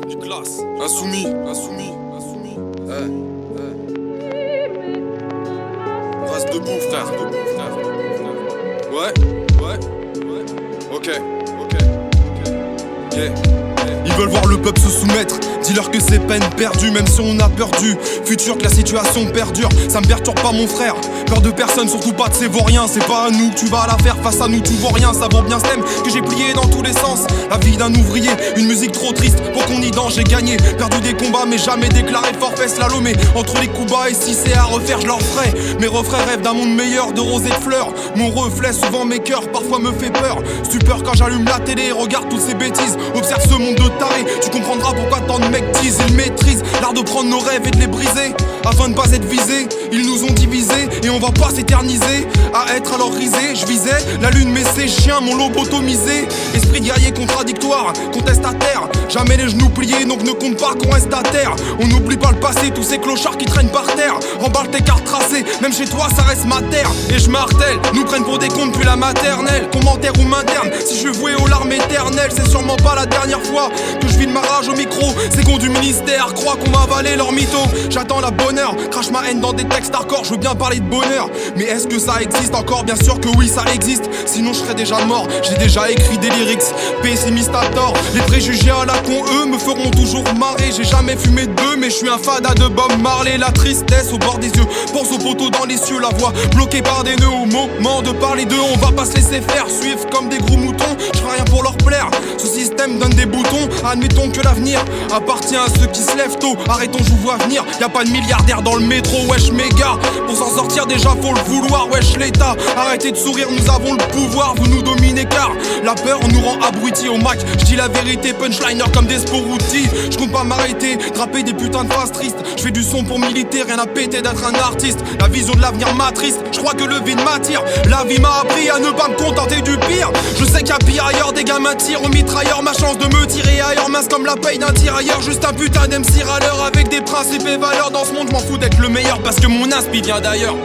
Nicolas, insoumis. On reste debout, frère. Ouais. Ok. Ils veulent voir le peuple se soumettre. Dis-leur que c'est peine perdue, même si on a peur du futur, que la situation perdure. Ça me perturbe pas, mon frère. Peur de personne, surtout pas de ces vauriens. C'est pas à nous que tu vas la faire, face à nous tu vois rien. Ça vaut bien ce thème que j'ai plié dans tous les sens. La vie d'un ouvrier, une musique trop triste pour qu'on y danse. J'ai gagné, perdu des combats mais jamais déclaré forfait slalomé. Entre les coups bas et si c'est à refaire je leur ferai. Mes refrains rêvent d'un monde meilleur, de roses et de fleurs. Mon reflet souvent mes cœurs, parfois me fait peur. Stupeur quand j'allume la télé, regarde toutes ces bêtises. Observe ce monde de tarés, tu comprendras pourquoi tant de mecs disent. Ils maîtrisent l'art de prendre nos rêves et de les briser. Afin de pas être visés, ils nous ont divisés. Et on va pas s'éterniser à être alors risé. Je visais la lune mais ces chiens m'ont lobotomisé. Esprit guerrier contradictoire, contestataire. Jamais les genoux pliés donc ne compte pas qu'on reste à terre. On n'oublie pas le passé, tous ces clochards qui traînent par terre. Remballe tes cartes tracées, même chez toi ça reste ma terre. Et je martèle, nous prennent pour des cons depuis la maternelle. Commentaire ou m'interne, si je suis voué aux larmes éternelles. C'est sûrement pas la dernière fois que je vide ma rage au micro. Ces cons du ministère croient qu'on m'a avalé leur mytho. J'attends la bonne heure, crache ma haine dans des textes hardcore. Je veux bien parler de bonheur, mais est-ce que ça existe encore? Bien sûr que oui ça existe, sinon je serais déjà mort. J'ai déjà écrit des lyrics, pessimiste à tort. Les préjugés à la con eux me feront toujours marrer. J'ai jamais fumé d'eux mais je suis un fada de Bob Marley. La tristesse au bord des yeux, pense au poteau dans les cieux. La voix bloquée par des nœuds, au moment de parler d'eux. On va pas se laisser faire, suivre comme des gros moutons. Je ferai rien pour leur plaire, ce système donne des boutons. Admettons que l'avenir appartient à ceux qui se lèvent tôt. Arrêtons, je vous vois venir, y'a pas de milliardaires dans le métro. Wesh méga, pour s'en sortir déjà faut le vouloir. Wesh l'état, arrêtez de sourire, nous avons le pouvoir. Vous nous dominez car la peur nous rend abrutis. Au mic, je dis la vérité, punchliner comme des Sporouti. Je compte pas m'arrêter, draper des putains de phrases tristes. Je fais du son pour militer, rien à péter d'être un artiste. La vision de l'avenir m'attriste, je crois que le vide m'attire. La vie m'a appris à ne pas me contenter du pire. Je sais qu'il y a pire ailleurs, des gamins tirent au mitrailleur. Ma chance de me tirer ailleurs, mince comme la paye d'un tirailleur. Juste un putain d'MC râleur avec des principes et valeurs. Dans ce monde, je m'en fous d'être le meilleur parce que mon inspi vient d'ailleurs.